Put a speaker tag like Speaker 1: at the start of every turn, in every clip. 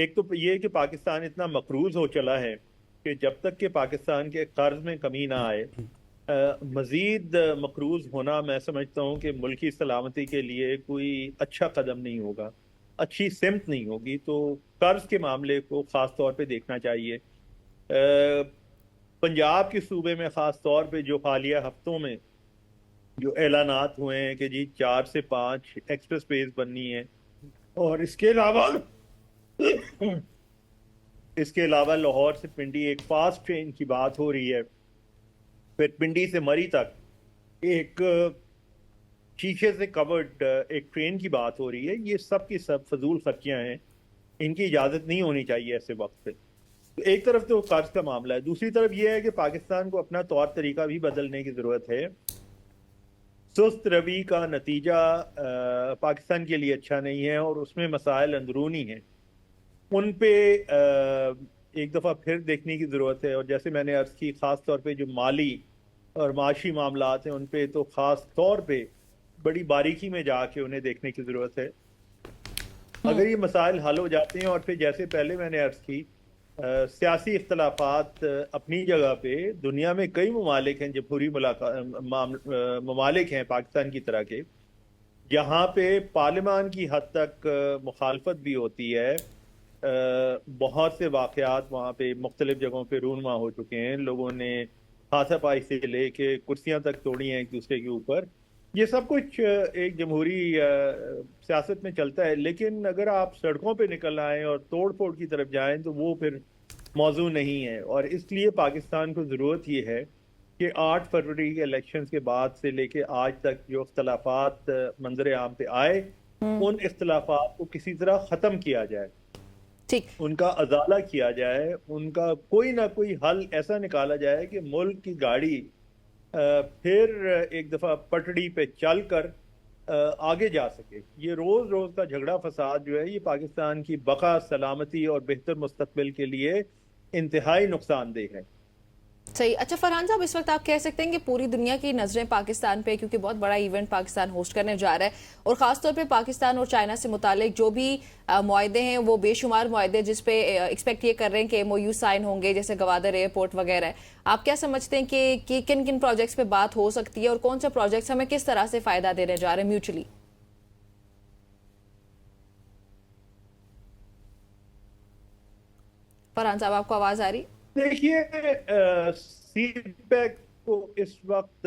Speaker 1: ایک تو یہ کہ پاکستان اتنا مقروض ہو چلا ہے کہ جب تک کہ پاکستان کے قرض میں کمی نہ آئے مزید مقروض ہونا میں سمجھتا ہوں کہ ملکی سلامتی کے لیے کوئی اچھا قدم نہیں ہوگا، اچھی سمت نہیں ہوگی. تو قرض کے معاملے کو خاص طور پہ دیکھنا چاہیے. پنجاب کے صوبے میں خاص طور پہ جو حالیہ ہفتوں میں جو اعلانات ہوئے ہیں کہ جی 4 سے 5 ایکسپریس ویز بننی ہے، اور اس کے علاوہ لاہور سے پنڈی ایک فاسٹ ٹرین کی بات ہو رہی ہے، پھر پنڈی سے مری تک ایک شیشے سے کورڈ ایک ٹرین کی بات ہو رہی ہے. یہ سب کی سب فضول خرچیاں ہیں، ان کی اجازت نہیں ہونی چاہیے ایسے وقت پہ. ایک طرف تو قرض کا معاملہ ہے، دوسری طرف یہ ہے کہ پاکستان کو اپنا طور طریقہ بھی بدلنے کی ضرورت ہے. سست روی کا نتیجہ پاکستان کے لیے اچھا نہیں ہے، اور اس میں مسائل اندرونی ہیں، ان پہ ایک دفعہ پھر دیکھنے کی ضرورت ہے. اور جیسے میں نے عرض کی، خاص طور پہ جو مالی اور معاشی معاملات ہیں ان پہ تو خاص طور پہ بڑی باریکی میں جا کے انہیں دیکھنے کی ضرورت ہے. اگر یہ مسائل حل ہو جاتے ہیں، اور پھر جیسے پہلے میں نے عرض کی، سیاسی اختلافات اپنی جگہ پہ، دنیا میں کئی ممالک ہیں، جمہوری ممالک ہیں پاکستان کی طرح کے، جہاں پہ پارلیمان کی حد تک مخالفت بھی ہوتی ہے. بہت سے واقعات وہاں پہ مختلف جگہوں پہ رونما ہو چکے ہیں، لوگوں نے ہاتھا پائی سے لے کے کرسیاں تک توڑی ہیں ایک دوسرے کے اوپر. یہ سب کچھ ایک جمہوری سیاست میں چلتا ہے، لیکن اگر آپ سڑکوں پہ نکل آئیں اور توڑ پھوڑ کی طرف جائیں تو وہ پھر موضوع نہیں ہے. اور اس لیے پاکستان کو ضرورت یہ ہے کہ 8 فروری کے الیکشنز کے بعد سے لے کے آج تک جو اختلافات منظر عام پہ آئے، ان اختلافات کو کسی طرح ختم کیا جائے، ان کا ازالہ کیا جائے، ان کا کوئی نہ کوئی حل ایسا نکالا جائے کہ ملک کی گاڑی پھر ایک دفعہ پٹڑی پہ چل کر آگے جا سکے. یہ روز روز کا جھگڑا فساد جو ہے، یہ پاکستان کی بقا، سلامتی اور بہتر مستقبل کے لیے انتہائی نقصان دہ ہے.
Speaker 2: صحیح. اچھا فرحان صاحب، اس وقت آپ کہہ سکتے ہیں کہ پوری دنیا کی نظریں پاکستان پہ، کیونکہ بہت بڑا ایونٹ پاکستان ہوسٹ کرنے جا رہا ہے، اور خاص طور پہ پاکستان اور چائنا سے متعلق جو بھی معاہدے ہیں وہ بے شمار معاہدے جس پہ ایکسپیکٹ یہ کر رہے ہیں کہ ایم او یو سائن ہوں گے، جیسے گوادر ایئرپورٹ وغیرہ ہے. آپ کیا سمجھتے ہیں کہ کن کن پروجیکٹس پہ بات ہو سکتی ہے، اور کون سے پروجیکٹس ہمیں کس طرح سے فائدہ دینے جا رہے ہیں میوچلی؟ فرحان صاحب، آپ کو آواز آ رہی؟
Speaker 1: دیکھیے، سی پیک کو اس وقت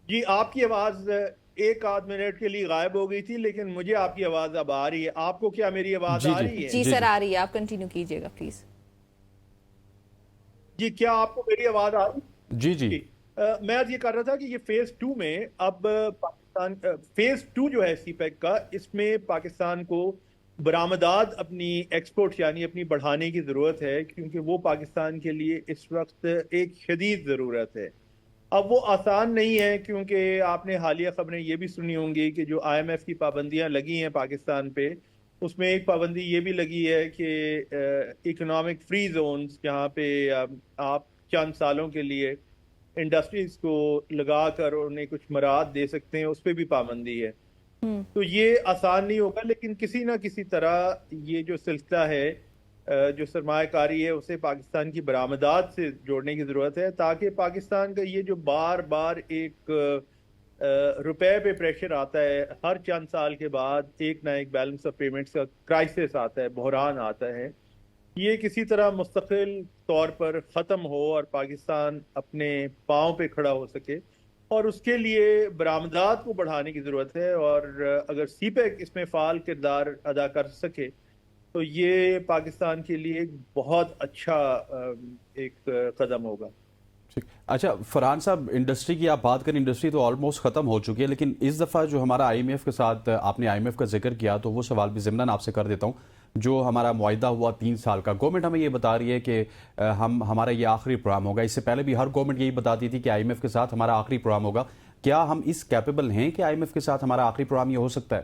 Speaker 1: جی آپ کی آواز ایک آدھ منٹ کے لیے غائب ہو گئی تھی، لیکن مجھے آپ کی آواز اب آ رہی ہے. آپ کو کیا میری آواز آ رہی ہے؟
Speaker 2: جی سر، آ رہی ہے. آپ کنٹینیو کیجئے گا پلیز.
Speaker 1: جی کیا آپ کو میری آواز آ رہی ہے؟
Speaker 3: جی جی.
Speaker 1: میں یہ کر رہا تھا کہ یہ فیز 2 میں اب پاکستان، فیز 2 جو ہے سی پیک کا، اس میں پاکستان کو برآمدات اپنی ایکسپورٹ یعنی اپنی بڑھانے کی ضرورت ہے، کیونکہ وہ پاکستان کے لیے اس وقت ایک شدید ضرورت ہے. اب وہ آسان نہیں ہے، کیونکہ آپ نے حالیہ خبریں یہ بھی سنی ہوں گی کہ جو آئی ایم ایف کی پابندیاں لگی ہیں پاکستان پہ، اس میں ایک پابندی یہ بھی لگی ہے کہ اکنامک فری زونز، جہاں پہ آپ چند سالوں کے لیے انڈسٹریز کو لگا کر انہیں کچھ مراعات دے سکتے ہیں، اس پہ بھی پابندی ہے. تو یہ آسان نہیں ہوگا، لیکن کسی نہ کسی طرح یہ جو سلسلہ ہے، جو سرمایہ کاری ہے، اسے پاکستان کی برآمدات سے جوڑنے کی ضرورت ہے، تاکہ پاکستان کا یہ جو بار بار ایک روپے پہ پریشر آتا ہے، ہر چند سال کے بعد ایک نہ ایک بیلنس آف پیمنٹس کا کرائسس آتا ہے، بحران آتا ہے، یہ کسی طرح مستقل طور پر ختم ہو اور پاکستان اپنے پاؤں پہ کھڑا ہو سکے. اور اس کے لیے برآمدات کو بڑھانے کی ضرورت ہے، اور اگر سی پیک اس میں فعال کردار ادا کر سکے تو یہ پاکستان کے لیے ایک بہت اچھا ایک قدم ہوگا.
Speaker 3: اچھا فرحان صاحب، انڈسٹری کی آپ بات کریں، انڈسٹری تو آلموسٹ ختم ہو چکی ہے، لیکن اس دفعہ جو ہمارا آئی ایم ایف کے ساتھ، آپ نے آئی ایم ایف کا ذکر کیا، تو وہ سوال بھی ضمناً آپ سے کر دیتا ہوں. جو ہمارا معاہدہ ہوا 3 سال کا، گورنمنٹ ہمیں یہ بتا رہی ہے کہ ہمارا یہ آخری پروگرام ہوگا. اس سے پہلے بھی ہر گورنمنٹ یہی بتاتی تھی کہ آئی ایم ایف کے ساتھ ہمارا آخری پروگرام ہوگا. کیا ہم اس کیپیبل ہیں کہ آئی ایم ایف کے ساتھ ہمارا آخری پروگرام یہ ہو سکتا ہے؟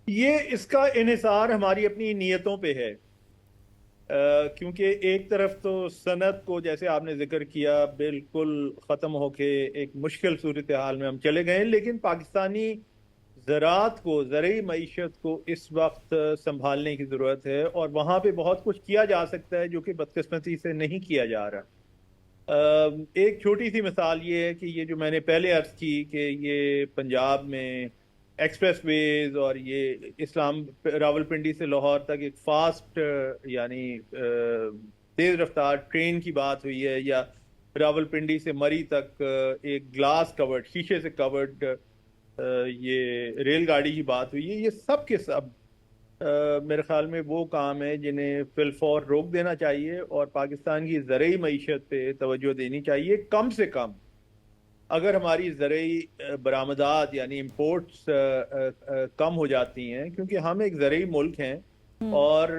Speaker 1: یہ اس کا انحصار ہماری اپنی نیتوں پہ ہے، کیونکہ ایک طرف تو صنعت کو، جیسے آپ نے ذکر کیا، بالکل ختم ہو کے ایک مشکل صورتحال میں ہم چلے گئے، لیکن پاکستانی زراعت کو، زرعی معیشت کو اس وقت سنبھالنے کی ضرورت ہے، اور وہاں پہ بہت کچھ کیا جا سکتا ہے جو کہ بدقسمتی سے نہیں کیا جا رہا۔ ایک چھوٹی سی مثال یہ ہے کہ یہ جو میں نے پہلے عرض کی کہ یہ پنجاب میں ایکسپریس ویز اور یہ راولپنڈی سے لاہور تک ایک فاسٹ یعنی تیز رفتار ٹرین کی بات ہوئی ہے، یا راولپنڈی سے مری تک ایک گلاس کورڈ، شیشے سے کورڈ یہ ریل گاڑی کی بات ہوئی ہے۔ یہ سب کے سب میرے خیال میں وہ کام ہے جنہیں فی الفور روک دینا چاہیے، اور پاکستان کی زرعی معیشت پہ توجہ دینی چاہیے۔ کم سے کم اگر ہماری زرعی برآمدات یعنی امپورٹس کم ہو جاتی ہیں، کیونکہ ہم ایک زرعی ملک ہیں، اور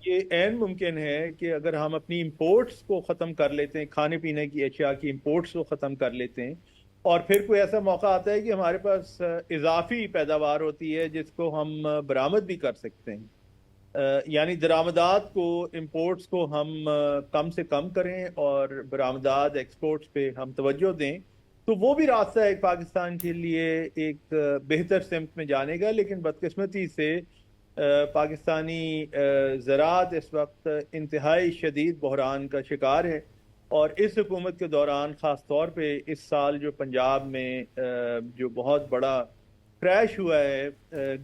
Speaker 1: یہ عین ممکن ہے کہ اگر ہم اپنی امپورٹس کو ختم کر لیتے ہیں، کھانے پینے کی اشیاء کی امپورٹس کو ختم کر لیتے ہیں، اور پھر کوئی ایسا موقع آتا ہے کہ ہمارے پاس اضافی پیداوار ہوتی ہے جس کو ہم برآمد بھی کر سکتے ہیں، یعنی درآمدات کو، امپورٹس کو ہم کم سے کم کریں اور برآمدات ایکسپورٹس پہ ہم توجہ دیں، تو وہ بھی راستہ ہے پاکستان کے لیے ایک بہتر سمت میں جانے کا۔ لیکن بدقسمتی سے پاکستانی زراعت اس وقت انتہائی شدید بحران کا شکار ہے، اور اس حکومت کے دوران خاص طور پہ اس سال جو پنجاب میں جو بہت بڑا کریش ہوا ہے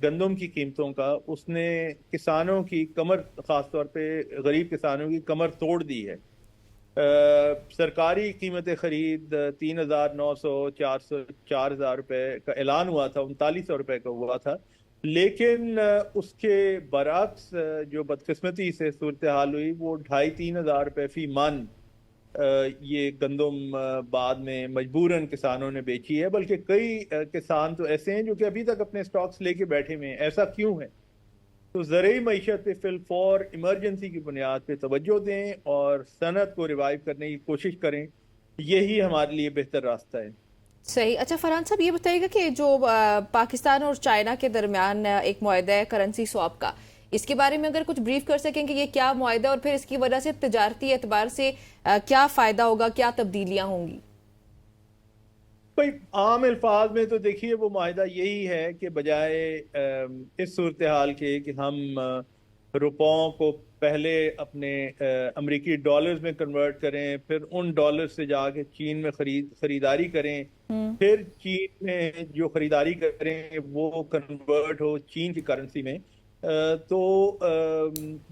Speaker 1: گندم کی قیمتوں کا، اس نے کسانوں کی کمر، خاص طور پہ غریب کسانوں کی کمر توڑ دی ہے۔ سرکاری قیمت خرید 3,900 4,000 روپے کا اعلان ہوا تھا، 4,900 روپے کا ہوا تھا، لیکن اس کے برعکس جو بدقسمتی سے صورتحال ہوئی وہ 2,500-3,000 روپے فی من یہ گندم بعد میں مجبوراً کسانوں نے بیچی ہے۔ بلکہ کئی کسان تو ایسے ہیں جو کہ ابھی تک اپنے سٹاکس لے کے بیٹھے ہوئے ہیں۔ ایسا کیوں ہے؟ تو زرعی معیشت پہ فی الفور ایمرجنسی کی بنیاد پہ توجہ دیں اور صنعت کو ریوائیو کرنے کی کوشش کریں، یہی ہمارے لیے بہتر راستہ ہے۔
Speaker 2: صحیح۔ اچھا فرحان صاحب، یہ بتائیے گا کہ جو پاکستان اور چائنا کے درمیان ایک معاہدہ ہے کرنسی سواپ کا، اس کے بارے میں اگر کچھ بریف کر سکیں کہ یہ کیا معاہدہ، اور پھر اس کی وجہ سے تجارتی اعتبار سے کیا فائدہ ہوگا، کیا تبدیلیاں ہوں گی؟
Speaker 1: بھائی عام الفاظ میں تو دیکھیے وہ معاہدہ یہی ہے کہ بجائے اس صورتحال کے کہ ہم روپوں کو پہلے اپنے امریکی ڈالرز میں کنورٹ کریں، پھر ان ڈالر سے جا کے چین میں خریداری کریں، پھر چین میں جو خریداری کریں وہ کنورٹ ہو چین کی کرنسی میں، تو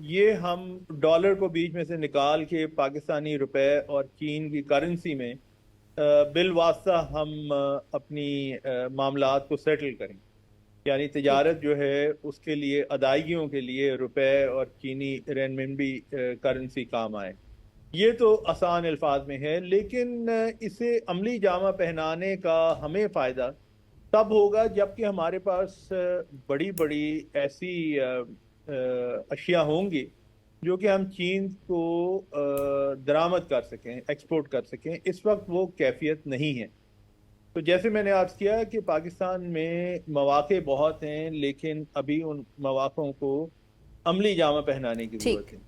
Speaker 1: یہ ہم ڈالر کو بیچ میں سے نکال کے پاکستانی روپے اور چین کی کرنسی میں بالواسطہ ہم اپنی معاملات کو سیٹل کریں، یعنی تجارت جو ہے اس کے لیے ادائیگیوں کے لیے روپے اور چینی رینمنبی کرنسی کام آئے۔ یہ تو آسان الفاظ میں ہے، لیکن اسے عملی جامہ پہنانے کا ہمیں فائدہ تب ہوگا جب کہ ہمارے پاس بڑی بڑی ایسی اشیاء ہوں گی جو کہ ہم چین کو درآمد کر سکیں، ایکسپورٹ کر سکیں۔ اس وقت وہ کیفیت نہیں ہے۔ تو جیسے میں نے عرض کیا کہ پاکستان میں مواقع بہت ہیں، لیکن ابھی ان مواقعوں کو عملی جامہ پہنانے کی ضرورت ہے،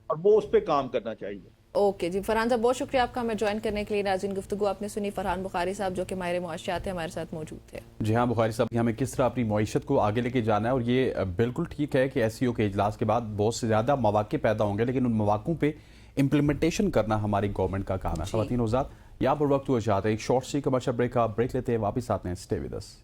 Speaker 1: اور وہ اس پہ کام کرنا چاہیے۔
Speaker 2: اوکے جی، فرحان صاحب بہت شکریہ آپ کا ہمیں جوائن کرنے کے لیے۔ ناظرین، گفتگو آپ نے سنی فرحان بخاری صاحب جو کہ ماہر معاشیات ہیں، ہمارے ساتھ موجود تھے۔
Speaker 3: جی ہاں بخاری صاحب، ہمیں کس طرح اپنی معیشت کو آگے لے کے جانا ہے، اور یہ بالکل ٹھیک ہے کہ ایس سی او کے اجلاس کے بعد بہت سے زیادہ مواقع پیدا ہوں گے، لیکن ان مواقعوں پہ امپلیمنٹیشن کرنا ہماری گورنمنٹ کا کام ہے۔ خواتین و حضرات، یہاں پر وقت ہوا چاہتے ہیں ایک شارٹ سی کمرشل بریک کا بریک لیتے ہیں، واپس آتے ہیں، اسٹے ود اس۔